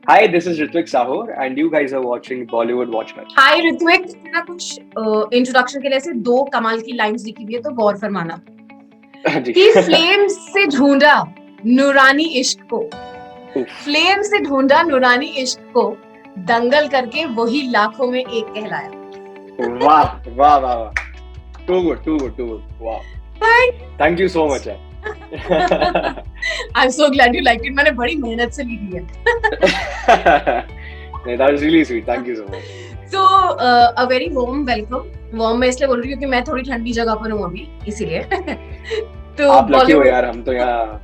Hi, this is Ritvik Sahur, and you guys are watching Bollywood Watchmen. हाय ऋत्विक, ना कुछ introduction के लिए ऐसे दो कमाल की लाइंस लिखी हुई है, तो गौर फरमाना जी। कि फ्लेम्स से ढूंढा नूरानी इश्क को, फ्लेम से ढूंढा नूरानी इश्क को, दंगल करके वही लाखों में एक कहलाया। वाह वाह वाह वाह, too good, too good, too good. Wow. Thank you so much. I am so glad you like it. मैंने बड़ी मेहनत से लिखी है। That was really sweet. Thank you so much. So, a very warm welcome. Warm मैं इसलिए बोल रही हूँ क्योंकि मैं थोड़ी ठंडी जगह पर हूँ अभी, इसीलिए। तो आप लकी हो यार, हम तो यहाँ।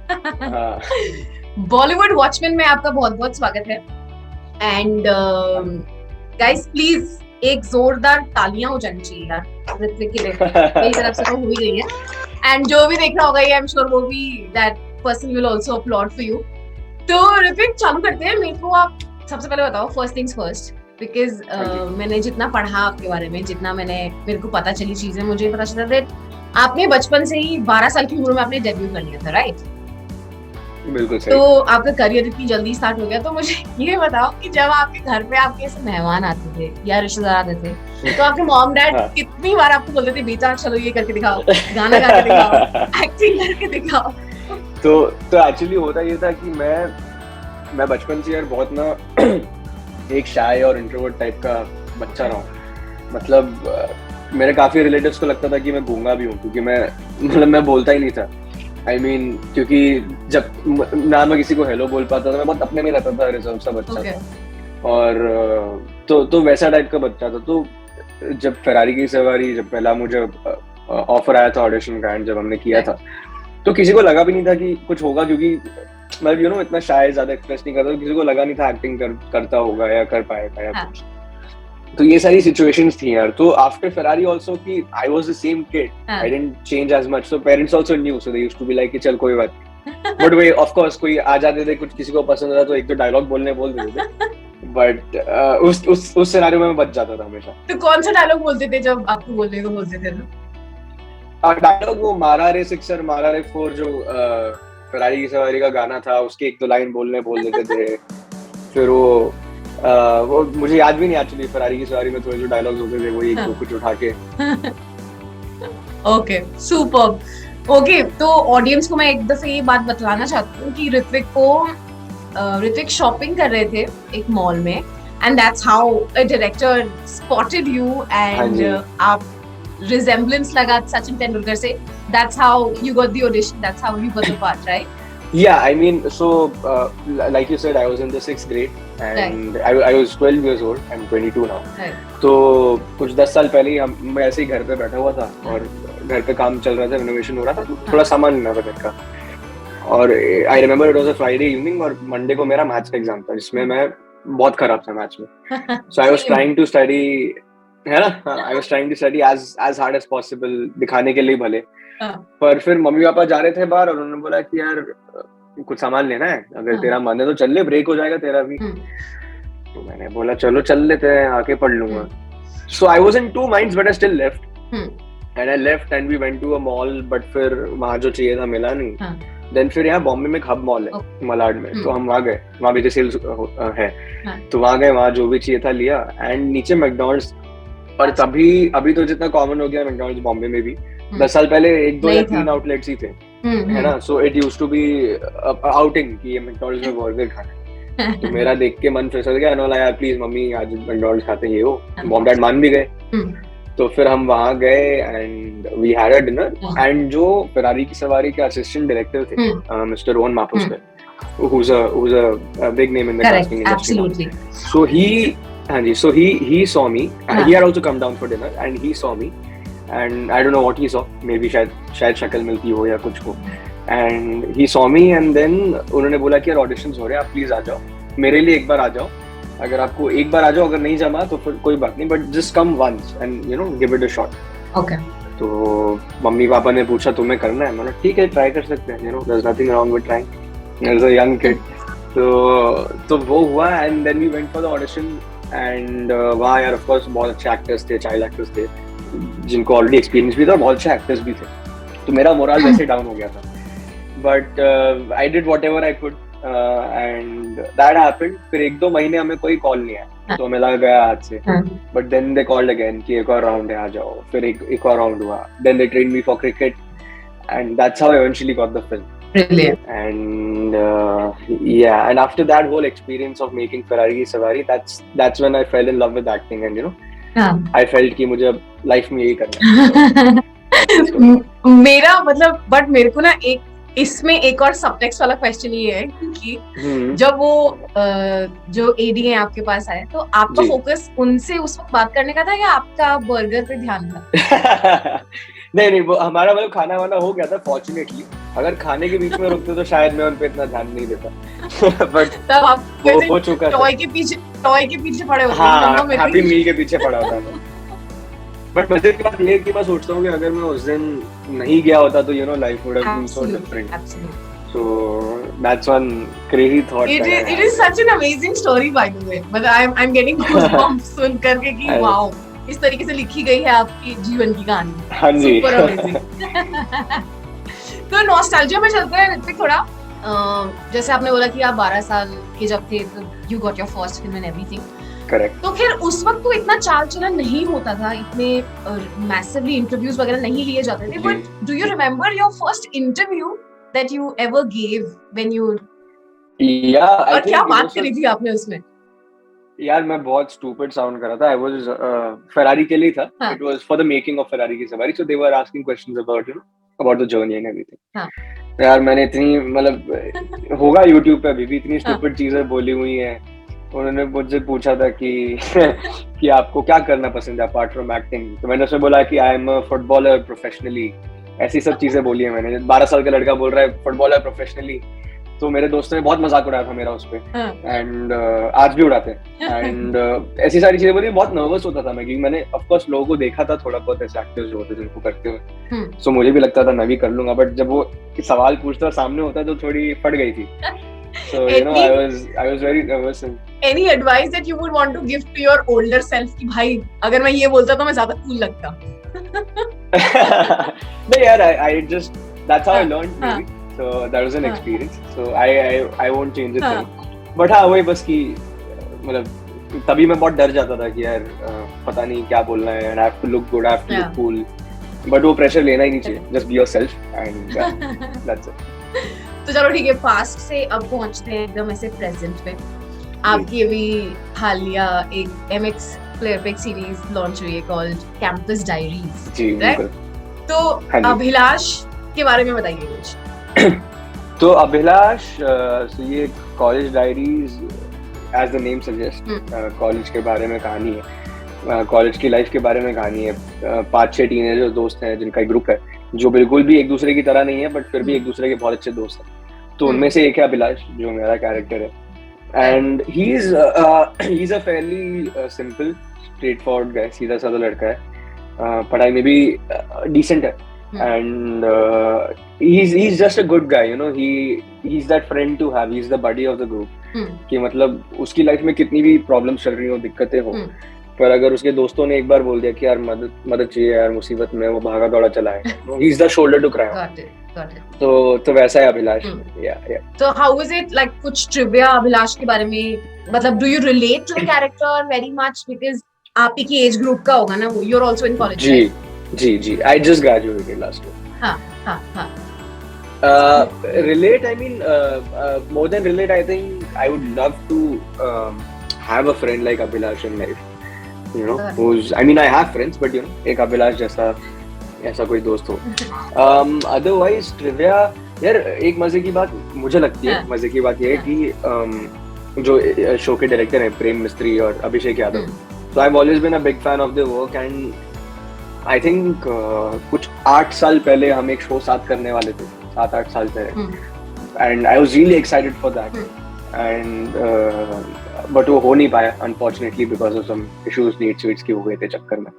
बॉलीवुड वॉचमैन में आपका बहुत बहुत स्वागत है। एंड गाइस प्लीज एक जोरदार तालियां हो जानी चाहिए यार ऋत्विक के लिए। मेरी तरफ से तो हो ही गई है, एंड जो भी देख रहा होगा, आई एम श्योर वो भी that person will also upload for you. तो ऋत्विक चालू करते हैं। मेरे को आप सबसे पहले बताओ, फर्स्ट थिंग्स फर्स्ट, बिकॉज मैंने जितना पढ़ा आपके बारे में, जितना मेरे को पता चली चीजें, मुझे पता चला दैट आपने बचपन से ही 12 साल की उम्र में आपने डेब्यू कर लिया था, राइट? बिल्कुल सही। तो आपका करियर इतनी जल्दी स्टार्ट हो गया, तो मुझे ये बताओ कि जब आपके घर पे आपके ऐसे मेहमान आते थे या रिश्तेदार आते थे, तो आपके मॉम डैड कितनी बार आपको बोलते थे, बेटा चलो ये करके दिखाओ, गाना गा के दिखाओ, एक्टिंग करके दिखाओ? तो एक्चुअली होता ये था कि मैं बचपन से यार बहुत ना एक शाय और इंट्रोवर्ट टाइप का बच्चा रहा हूँ। मतलब मेरे काफी रिलेटिव्स को लगता था कि मैं गूंगा भी हूँ, क्योंकि मैं बोलता ही नहीं था। I mean, क्योंकि जब ना मैं किसी को हेलो बोल पाता था, मैं बहुत अपने में रहता था, रिजर्व सा बच्चा था। और तो वैसा टाइप का बच्चा था। तो जब फेरारी की सवारी, जब पहला मुझे ऑफर आया था ऑडिशन का, एंड जब हमने किया था, तो किसी को लगा भी नहीं था कि कुछ होगा, क्योंकि मतलब इतना शायद ज्यादा एक्सप्रेस नहीं करता, तो किसी को लगा नहीं था एक्टिंग करता होगा या कर पाएगा या कुछ। तो ये सारी सिचुएशंस थी यार। तो आफ्टर फेरारी आल्सो कि I was the same kid, I didn't change as much, so parents also new, so they used to be like कि चल कोई बात नहीं। बट वे ऑफ कोर्स कोई आ जाते थे, कुछ किसी को पसंद आता तो एक तो डायलॉग बोल देते थे। बट उस सिनेरियो में मैं बच जाता था हमेशा। तो कौन सा डायलॉग बोलते थे जब आपको बोलने को बोलते थे? डायलॉग वो मारा रे सिक्सर मारा रे फोर, जो फेरारी की सवारी का गाना था, उसके एक दो लाइन बोल देते थे। फिर वो मुझे याद भी नहीं एक्चुअली, फेरारी की सवारी में थोड़े जो डायलॉग्स होते थे, वो एक दो कुछ उठा के। Okay, superb. ओके, तो ऑडियंस को मैं एक दफे ये बात बतलाना चाहती हूँ कि ऋत्विक शॉपिंग कर रहे थे एक मॉल में, and that's how a director spotted you, and आप resemblance लगा सचिन तेंदुलकर से. That's how you got the audition. That's how you got the part, right? Yeah, I mean, so like you said, I was in the 6th grade and right. I was 12 years old. I'm 22 now. Right. तो कुछ 10 साल पहले ही मैं ऐसे ही घर पे बैठा हुआ था और घर पे काम चल रहा था, रिनोवेशन हो रहा था, थोड़ा सामान लेना था घर का. और I remember it was a Friday evening और मंडे को मेरा मैथ्स का एग्जाम था, जिसमें मैं बहुत खराब था मैथ्स में. So I was trying to study, है ना, I was trying to study as hard as possible, दिखाने के लिए भले. पर फिर मम्मी पापा जा रहे थे बाहर और उन्होंने बोला कि यार कुछ सामान लेना है, अगर तेरा मन है तो चल ले, ब्रेक हो जाएगा तेरा भी. तो मैंने बोला चलो चल लेते हैं, आके पढ़ लूंगा. So I was in two minds but I still left. And I left and we went to a mall, but फिर वहाँ जो चाहिए था मिला नहीं. Then फिर यहाँ बॉम्बे में एक हब मॉल है, मलाड में, तो हम वहाँ गए, वहाँ विजय सेल्स है, तो वहाँ गए, वहाँ जो भी चाहिए था लिया. एंड नीचे मैकडॉनल्ड्स, और तभी अभी तो जितना कॉमन हो गया मैकडॉनल्ड्स बॉम्बे में भी, 10 साल पहले 1, 2 या 3 आउटलेट्स ही थे, है ना. So it used to be outing कि ये मैकडॉनल्ड्स में बर्गर खाना. तो मेरा देख के मन फ्रेश हो गया, नो यार प्लीज मम्मी आज मैकडॉनल्ड्स खाते हैं, ये हो. मॉम डैड मान भी गए. तो फिर हम वहाँ गए and we had a dinner. And जो फेरारी की सवारी के असिस्टेंट डायरेक्टर थे, mister Rohan Mapuskar, who's a big name in the casting industry. Absolutely. So he saw me. He had also come down for dinner and he saw me. And I don't know what he saw. Maybe शायद शक्ल मिलती हो या कुछ हो. And he saw me and then उन्होंने बोला कि यार ऑडिशंस हो रहे हैं, आप प्लीज आ जाओ, मेरे लिए एक बार आ जाओ. अगर आपको एक बार आ जाओ, अगर नहीं जमा तो फिर कोई बात नहीं, but just come once and give it a shot. Okay. तो मम्मी पापा ने पूछा तुम्हें करना है, मैंने ठीक है ट्राई कर सकते हैं, there's nothing wrong with trying as a young kid. तो वो हुआ and then we went for the audition. And वहाँ यार ऑफ कोर्स बहुत अच्छे एक्टर्स थे, चाइल्ड एक्टर्स थे, जिनको ऑलरेडी एक्सपीरियंस भी था, बहुत अच्छे एक्टर्स भी थे. तो मेरा मोरल वैसे डाउन हो गया था, but I did whatever I could. And that happened. फिर 1-2 महीने हमें कोई कॉल नहीं आया, तो हमें लगा गया आज से। But then they called again कि एक और राउंड है, आ जाओ। फिर एक और राउंड हुआ, then they trained me for cricket, and that's how I eventually got the film. Brilliant. And yeah, and after that whole experience of making Ferrari ki Sawari, that's when I fell in love with acting, and I felt कि मुझे अब life में यही करना है। मेरा मतलब but मेरे को ना इसमें एक और सबटेक्स्ट वाला क्वेश्चन ये है कि जब वो जो एडी है आपके पास आए, तो आपका फोकस उनसे उस वक्त बात करने का था या आपका बर्गर पे ध्यान था? नहीं, वो हमारा मतलब खाना वाना हो गया था फॉर्चुनेटली। अगर खाने के बीच में रुकते तो शायद मैं उन पे इतना ध्यान नहीं देता। बट तब आप वो हो चुका था। टॉय के पीछे पड़े होते। हाँ, हैप्पी मील के पीछे पड़ा होता था। बट मजे की बात ये है कि मैं सोचता हूँ कि अगर मैं उस दिन नहीं गया होता तो life would have been so different. So that's one crazy thought. It is such an amazing story, by the way. But I'm getting goosebumps सुन करके कि वाओ, इस तरीके से लिखी गई है आपकी जीवन की कहानी। हाँ जी। Super amazing. तो नॉस्टैल्जिया में चलते हैं ऋत्विक थोड़ा। जैसे आपने बोला कि आप 12 साल के जब थे तो you got your first film and everything. Correct. तो फिर उस वक्त तो इतना चाल चलन नहीं होता था, इतने मैसिवली इंटरव्यूज वगैरह नहीं लिए जाते थे। But do you remember your first interview that you ever gave when you और क्या बात करी थी आपने उसमें? यार मैं बहुत स्टूपिड साउंड कर रहा था। I was Ferrari के लिए था। It was for the making of Ferrari की सवारी, so they were asking questions about about the journey and everything. यार मैंने इतनी मतलब होगा YouTube पे अभी भी इतनी स्टूपिड चीजें बोली हुई हैं। उन्होंने मुझसे पूछा था कि कि आपको क्या करना पसंद है अपार्ट फ्रॉम एक्टिंग, तो मैंने उसमें बोला कि I am a footballer professionally. ऐसी सब चीजें बोली है मैंने। 12 साल का लड़का बोल रहा है फुटबॉलर प्रोफेशनली, तो मेरे दोस्तों ने बहुत मजाक उड़ाया था मेरा उस पे। एंड आज भी उड़ाते हैं। एंड ऐसी सारी चीजें बोली। बहुत नर्वस होता था मैं, क्योंकि मैंने ऑफ कोर्स लोगों को देखा था थोड़ा बहुत ऐसे एक्टर्स जो होते थे उनको करते हुए, सो मुझे भी लगता था मैं भी कर लूंगा। बट जब वो सवाल पूछता सामने होता तो थोड़ी फट गई थी। So I was very nervous. Any advice that you would want to give to your older self कि भाई अगर मैं ये बोलता तो मैं ज्यादा कूल लगता? No, यार, I just that's how I learned maybe. So that was an experience. So I won't change a thing. But हाँ वही बस कि मतलब तभी मैं बहुत डर जाता था कि यार पता नहीं क्या बोलना है, and I have to look good, I have to look cool. But वो प्रेशर लेना ही नहीं चाहिए. Just be yourself and that's it. तो चलो ठीक है, पास्ट से अब पहुंचते हैं एकदम ऐसे प्रेजेंट पे। आपकी अभी हालिया एक MX प्लेयर पे एक सीरीज लॉन्च हुई है कॉल्ड कैंपस डायरीज, जी बिल्कुल। तो अभिलाष के बारे में बताइए कुछ। तो अभिलाष ये college diaries as the name suggest, college के बारे में कहानी है, कॉलेज की लाइफ के बारे में कहानी है। 5-6 टीनेजर दोस्त हैं जिनका एक ग्रुप है जो बिल्कुल भी एक दूसरे की तरह नहीं है, बट फिर भी एक दूसरे के बहुत अच्छे दोस्त हैं। तो उनमें से एक है अभिलाष जो मेरा कैरेक्टर है। And he is a fairly simple straightforward guy, सीधा साधा लड़का है, पढ़ाई में भी डिसेंट है। And he is just a good guy, he is that friend to have, he is the buddy of the group। कि मतलब उसकी लाइफ में कितनी भी प्रॉब्लम्स चल रही हो, दिक्कतें हो, पर अगर उसके दोस्तों ने एक बार बोल दिया कि यार मदद चाहिए यार मुसीबत में, वो भागा दौड़ा चला है। He is the shoulder to cry on. तो वैसा है अभिलाष। तो हाउ इज इट लाइक, कुछ ट्रिविया अभिलाष के बारे में, मतलब do you relate to the character very much because आप ही की एज ग्रुप का होगा ना वो, you are also in college. जी I just graduated last year. हां relate, I mean more than relate, I think I would love to have a friend like Abhilash in life, who's, I mean I have friends, but एक अभिलाष जैसा ऐसा कोई दोस्त हो। Otherwise trivia यार, एक मजे की बात मुझे लगती है, मजे की बात ये है कि जो शो के डायरेक्टर हैं प्रेम मिस्त्री और Abhishek Yadav, so I've always been a big fan of their work, and I think कुछ 8 साल पहले हम एक शो साथ करने वाले थे, 7-8 साल पहले, and I was really excited for that, and but वो हो नहीं पाया unfortunately because of some issues, needs switch के हो गए थे चक्कर में।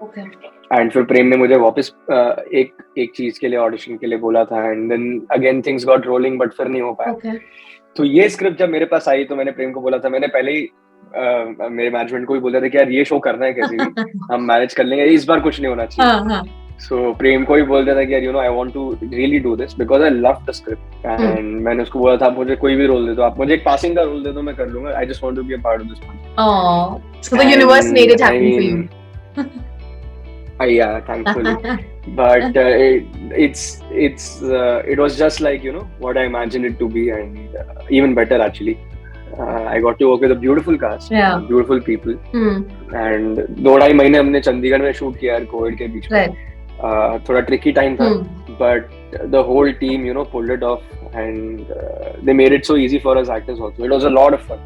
and फिर प्रेम ने मुझे वापस एक चीज के लिए ऑडिशन के लिए बोला था, and then again things got rolling, but फिर नहीं हो पाया। तो ये स्क्रिप्ट जब मेरे पास आई तो मैंने प्रेम को बोला था, मैंने पहले ही मेरे मैनेजमेंट को भी बोला था कि यार ये शो करना है कैसे भी हम मैनेज कर लेंगे, इस बार कुछ नहीं होना चाहिए। So प्रेम को ही बोलता था कि यार I want to really do this because I love the script and मैंने उसको बोला था मुझे कोई भी रोल दे दो, आप मुझे एक passing का रोल दे दो, मैं कर लूंगा. I just want to be a part of this project. Oh, so the universe made it happen for you. Yeah, thankfully. But it was just like what I imagined it to be, and even better actually. I got to work with a beautiful cast, beautiful people, and 2-2.5 महीने हमने चंडीगढ़ में shoot किया Covid के बीच में. थोड़ा tricky time था, but the whole team pulled it off, and they made it so easy for us actors also. It was a lot of fun.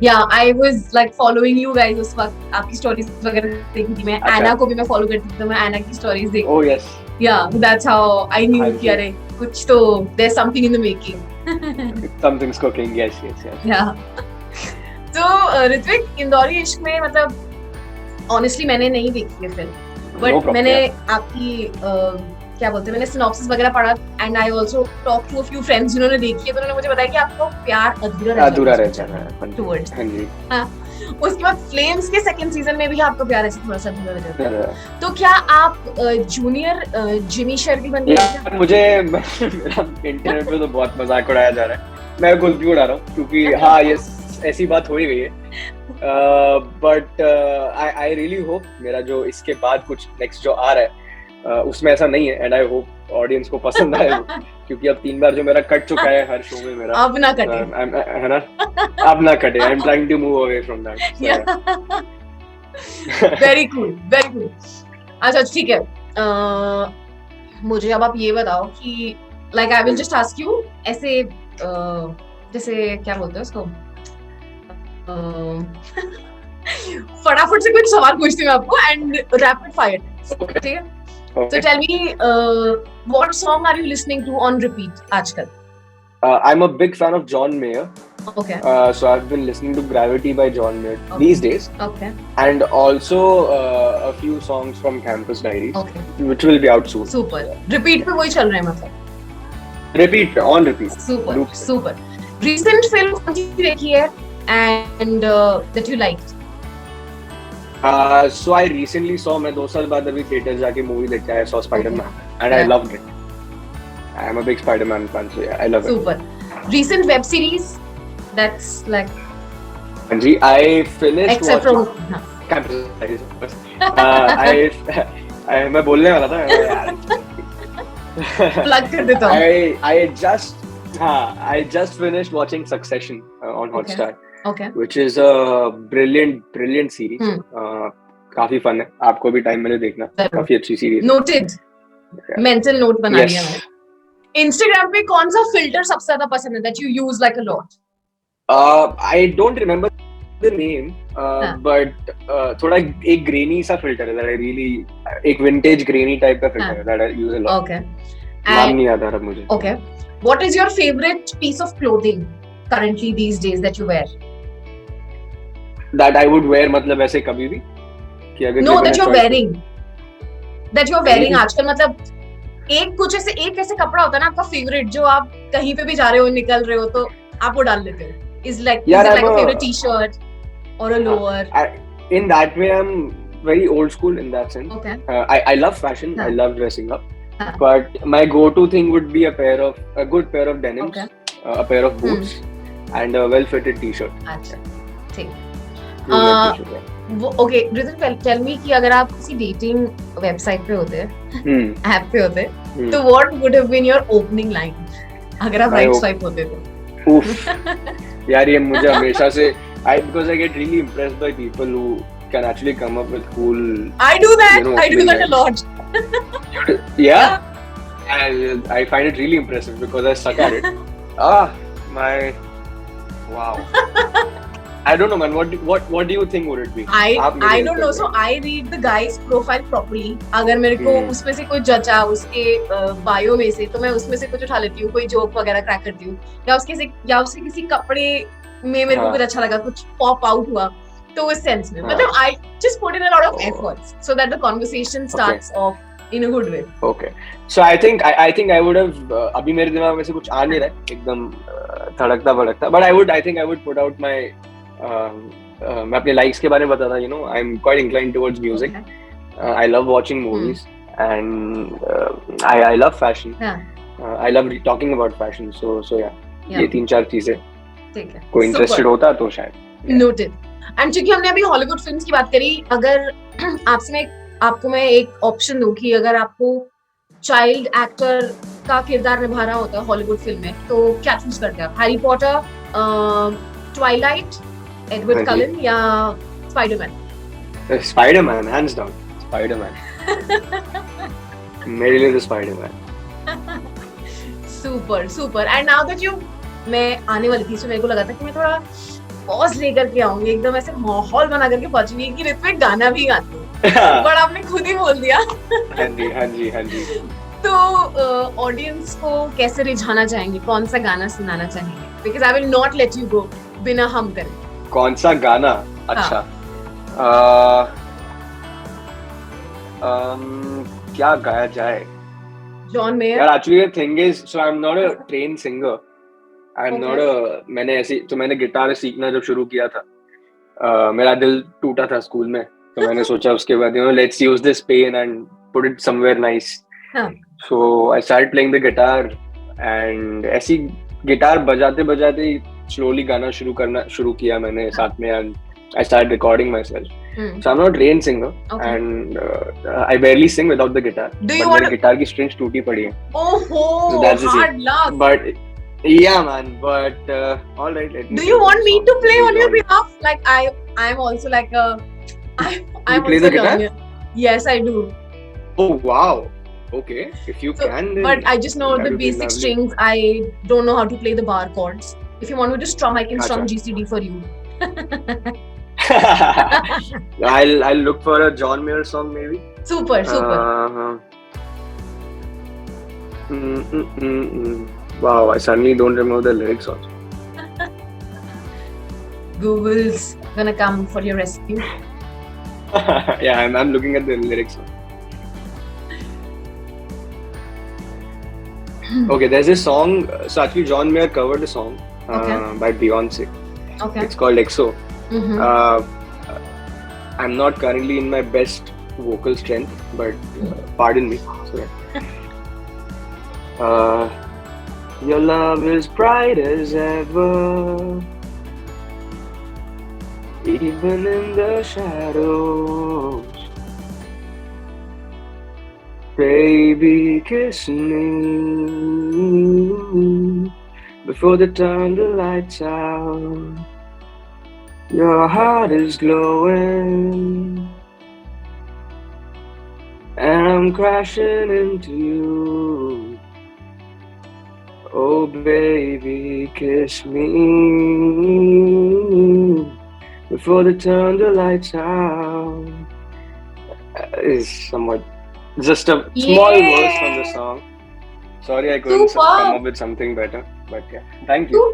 Yeah, I was like following you guys उस वक्त आपकी stories वगैरह देखी थी मैं. Anna को भी मैं follow करती थी, तो मैं Anna की stories देखी. Oh yes. Yeah, that's how I knew कि अरे कुछ तो there's something in the making. Something's cooking. Yes. Yeah. तो ऋत्विक, इंदौरी इश्क में मतलब honestly मैंने नहीं देखी है फिल्म. बट मैंने आपकी क्या बोलते हैं, मैंने सिनॉप्सिस वगैरह पढ़ा, and I also talk to a few friends जिन्होंने देखी है, तो उन्होंने मुझे बताया कि आपको प्यार अधूरा रह जाता है टुवर्ड्स. हां, उसके बाद फ्लेम्स के सेकंड सीजन में भी आपको प्यार ऐसे थोड़ा सा अधूरा रह जाता है. तो क्या आप जूनियर जिमी शेरगिल बन गए? मुझे मेरा इंटरनेट पे तो बहुत मजाक उड़ाया जा रहा है, मैं खुद भी उड़ा रहा हूँ क्योंकि हाँ ये ऐसी बात हो ही गई है. बट आई रियली होप मेरा जो इसके बाद कुछ नेक्स्ट जो आ रहा है उसमें ऐसा नहीं है, एंड आई होप ऑडियंस को पसंद आए वो, क्योंकि अब 3 बार जो मेरा कट चुका है हर शो में मेरा, अब ना कटे, है ना, अब ना कटे. I am trying to move away from that. Very cool, very cool. अच्छा ठीक है, मुझे अब आप ये बताओ कि like I will just ask you ऐसे जैसे क्या बोलते हैं उसको, फटाफट से कुछ सवाल पूछती हूँ आपको, एंड रैपिड फायर. ठीक है? So tell me, what song are you listening to on repeat आजकल? I'm a big fan of John Mayer. Okay. So I've been listening to Gravity by John Mayer these days. Okay. And also a few songs from Campus Diaries. Okay. Which will be out soon. Super. Repeat पे वही चल रहे हैं मतलब? Repeat पे, on repeat. Super. Super. Recent film कौन सी देखी है and that you liked? So I recently saw, मैं 2 साल बाद अभी थिएटर जाके मूवी देख के आया, saw Spider-Man, and I loved it. I am a big Spider-Man fan, so yeah, I love it. Super. Recent web series that's like. Ji, I finished. Except from Campus Diaries. मैं बोलने वाला था यार. Plug कर देता हूँ. I just finished watching Succession on Hotstar. Okay. Which is a brilliant series. काफी fun है, आपको भी टाइम मिले देखना, काफी अच्छी सीरीज. Noted. Mental note बना लिया मैंने. Instagram पे कौन सा filter सबसे ज्यादा पसंद है that you use like a lot? I don't remember the name, but थोड़ा एक grainy सा filter है that I really, एक vintage grainy type का filter है that I use a lot. Okay. नाम नहीं याद आ रहा मुझे. Okay. What is your favorite piece of clothing currently these days that you wear? That I would wear मतलब ऐसे कभी भी कि अगर no that you're wearing आजकल, मतलब एक कुछ ऐसे कपड़ा होता है ना आपका फेवरेट, जो आप कहीं पे भी जा रहे हो, निकल रहे हो तो आप वो डाल लेते हो. is like a favorite t-shirt or a lower? In that way I'm very old school in that sense. Okay. I love fashion. I love dressing up. But my go-to thing would be a good pair of denims, a pair of boots, and a well-fitted t-shirt. अच्छा, ठीक. Okay, Ritin, tell me कि अगर आप किसी dating website पे होते, app पे होते, तो what would have been your opening line अगर आप right swipe होते तो? यार ये मुझे हमेशा से because I get really impressed by people who can actually come up with cool. I do that a lot. Yeah, I find it really impressive because I suck at it. Wow. I don't know, man. What do you think would it be? I don't know. So I read the guy's profile properly. अगर मेरे को उसमें से कोई जचा उसके bio में से, तो मैं उसमें से कुछ उठा लेती हूँ, कोई जोक वगैरह क्रैक करती हूँ, या उसके किसी कपड़े में मेरे को कुछ अच्छा लगा, कुछ पॉप आउट हुआ, तो उस सेंस में मतलब I just put in a lot of efforts so that the conversation starts off in a good way. Okay. So I think I would have अभी मेरे दिमाग में से कुछ आ नहीं रहा है एकदम धड़कता भड़कता, but I think I would put out my मैं अपने likes के बारे में बताता, I'm quite inclined towards music. I love watching movies and I love fashion. I love talking about fashion. So yeah, ये 3-4 चीजें ठीक है, कोई इंटरेस्टेड होता तो शायद। नोटेड। एंड चूंकि हमने अभी हॉलीवुड फिल्म्स की बात करी, अगर आपको मैं एक ऑप्शन दूं कि अगर आपको चाइल्ड एक्टर का किरदार निभा रहा होता है हॉलीवुड फिल्म में, तो क्या चूज करते हैं? हैरी पॉटर, ट्वाइलाइट, एडवर्ड कलिन या Spiderman? Spiderman, hands down Spiderman. मेरे लिए तो Spiderman. Super super. And now that you, मैं आने वाली थी, तो मेरे को लगा था कि मैं थोड़ा पॉज लेकर के आऊंगी, एकदम ऐसे माहौल बना करके पहुंचूंगी कि ऋत्विक गाना भी गाती हूँ, बट आपने खुद ही बोल दिया। हाँ जी। तो ऑडियंस को कैसे रिझाना चाहेंगे, कौन सा गाना सुनाना चाहेंगे? Because I will not let you go बिना हम करे। कौन सा गाना? अच्छा, क्या गाया जाए? John Mayer. यार actually the thing is, so I am not a trained singer, I am not a, मैंने गिटार सीखना जब शुरू किया था, मेरा दिल टूटा था स्कूल में, तो मैंने सोचा उसके बाद let's use this pen and put it somewhere nice. So I started playing the guitar and ऐसी गिटार बजाते बजाते स्लोली गाना शुरू किया मैंने साथ में, and I started recording myself. So I'm not a trained singer, and I barely sing without the guitar. But guitar की strings टूटी पड़ी है. So that's hard luck. But yeah, man. But all right. Do you want me to play on your behalf? Like I'm also like a. I'm play the guitar? Yes, I do. Oh wow. Okay, if you can. Then but I just know the basic strings. I don't know how to play the bar chords. If you want me to strum, I can strum GCD for you. I'll look for a John Mayer song maybe. Super. Wow, I suddenly don't remember the lyrics also. Google's gonna come for your rescue. Yeah, I'm looking at the lyrics. Okay, there's this song. So actually, John Mayer covered a song by Beyonce. Okay. It's called EXO. I'm not currently in my best vocal strength, but pardon me. Your love is bright as ever, even in the shadows. Baby, kiss me before they turn the lights out. Your heart is glowing, and I'm crashing into you. Oh baby, kiss me before they turn the lights out. Is somewhat just a small verse from the song. Sorry, I couldn't come up with something better, but yeah, thank you.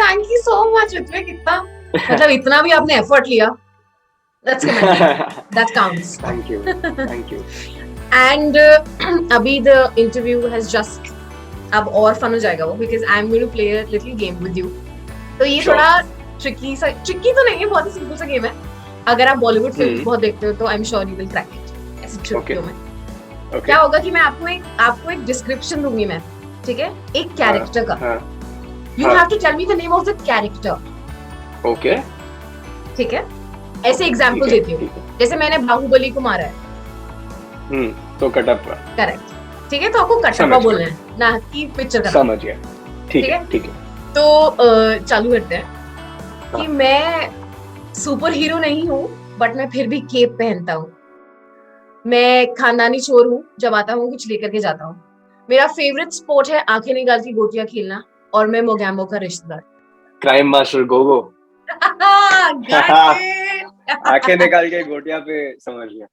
Thank you so much, Ritwik. मतलब इतना भी आपने effort लिया, that's commendable. That counts. Thank you. And अभी the interview has just, अब और fun हो जाएगा वो, because I'm going to play a little game with you. तो ये थोड़ा tricky तो नहीं है, बहुत ही सिंपल सा गेम है। अगर आप बॉलीवुड फिल्म बहुत देखते हो तो I'm sure you will crack it. ऐसे ट्रिक में क्या होगा कि मैं आपको एक डिस्क्रिप्शन दूंगी मैं, ठीक है, एक कैरेक्टर का। You have to tell me the name of the character. Okay. ठीक है, ऐसे एग्जांपल देती हूँ, जैसे मैंने बाहुबली को मारा है, तो कटप्पा। करेक्ट, ठीक है, तो आपको कटप्पा बोलना है, ना कि पिक्चर का। समझ गया, ठीक है। तो चालू करते हैं कि मैं सुपर हीरो नहीं हूँ, बट मैं फिर भी केप पहनता हूँ। मैं खानदानी चोर हूँ, जब आता हूँ कुछ लेकर के जाता हूँ। मेरा फेवरेट स्पोर्ट है आंखें निकाल के गोटियां खेलना, और मैं मोगैम्बो का रिश्तेदार। Crime master Gogo. आंखें निकाल के गोटियां पे, समझ गया।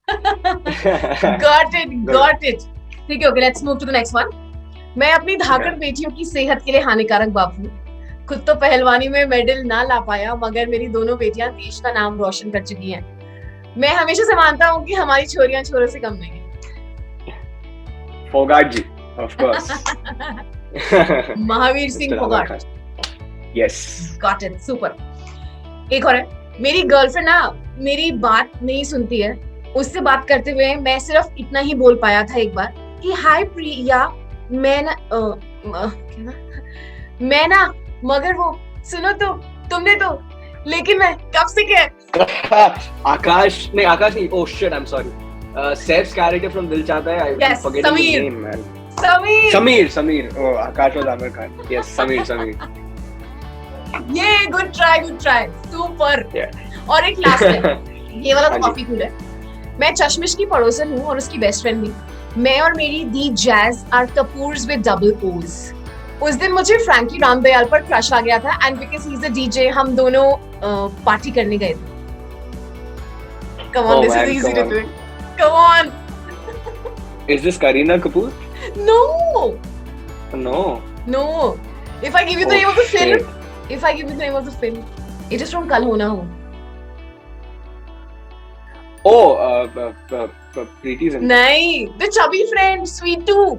Got it. ठीक है, okay, let's move to the next one. मैं अपनी धाकड़ बेटियों की सेहत के लिए हानिकारक बाप हूँ। खुद तो पहलवानी में मेडल ना ला पाया, मगर मेरी दोनों बेटियां देश का नाम रोशन कर चुकी हैं। मैं हमेशा से मानता हूँ कि हमारी छोरियां छोरों से कम नहीं है। Phogat ji, of course. Mahavir Singh Phogat. Yes, got it, super. एक और है, मेरी गर्लफ्रेंड ना मेरी बात नहीं सुनती है, उससे बात करते हुए मैं सिर्फ इतना ही बोल पाया था एक बार कि हाय प्रिया, मैं ना क्या ना, मैं ना, मगर वो सुनो तो, तुमने तो, लेकिन मैं कब से क्या आकाश नहीं, oh shit, I'm sorry. Seth's character from Dil Chahta Hai, I'm Yes, forgetting his Sameer. name, man. Sameer, Sameer. Oh, Akash was Amir Khan. Yes, Sameer. ये गुड ट्राई, सुपर। Yeah. और एक लास्ट है, ये वाला तो हाँ जी। काफी कूल है। मैं चश्मिश की पड़ोसन हूँ और उसकी बेस्ट फ्रेंड भी। मैं और मेरी the jazz R Kapoors with double O's. उस दिन मुझे फ्रैंकी रामदयाल पर क्रश आ गया था and because he is a DJ हम दोनों पार्टी करने गए थे। Come on, Oh this is man, easy come to on. Do it, come on. Is this Kareena Kapoor? No No. No, if I give you the Oh name of the shit. Film, if I give you the name of the film, it is from Kal Ho Naa Ho. Oh, Preeti Zinta. नहीं, the chubby friend, sweet too.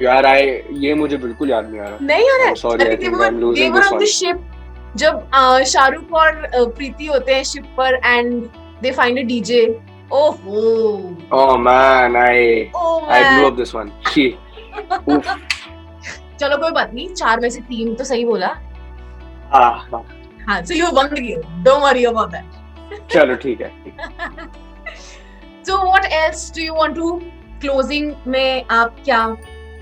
यार ये मुझे बिल्कुल याद नहीं आ रहा। नहीं आ रहा है? I'm sorry, I अरे think I'm losing they were this on the one. ship जब शाहरुख और प्रीति होते हैं शिप पर and they find a DJ. ओहो, Oh man, oh I blew man. up this one. She. Oof. चलो कोई बात नहीं, 4 में से 3 तो सही बोला। हाँ, हाँ, so you won the game, don't worry about that। चलो ठीक है। So what else do you want to, closing में आप क्या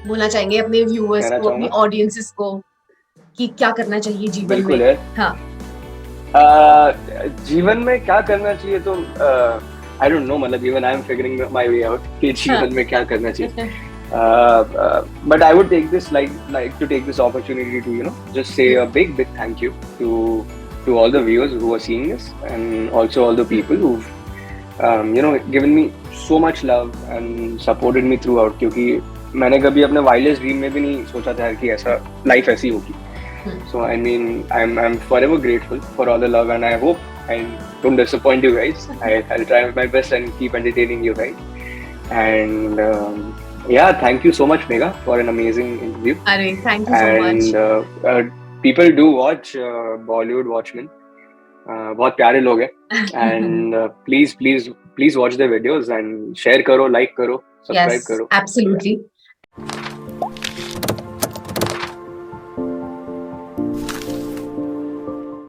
बोलना चाहेंगे अपने व्यूअर्स कहना को, अपनी चाहूंगा ऑडियंसेस को कि क्या करना चाहिए जीवन बिल्कुल में? है। हाँ, जीवन में क्या करना चाहिए तो आई डोंट नो, मतलब even I am figuring my way out कि जीवन में क्या करना चाहिए। But I would take this like to take this opportunity to just say a big thank you to all the viewers who are seeing this, and also all the people who've given me so much love and supported me throughout, क्योंकि मैंने कभी अपने wildest dream में भी नहीं सोचा था कि ऐसा लाइफ ऐसी होगी। So I mean, I'm forever grateful for all the love, and I hope I don't disappoint you guys. I'll try my best and keep entertaining you guys. And yeah, thank you so much, Megha, for an amazing interview. अरे thank you so much। And people do watch Bollywood Watchmen. बहुत प्यारे लोग हैं। And please watch the videos and share करो, like करो, subscribe Yes, करो। absolutely।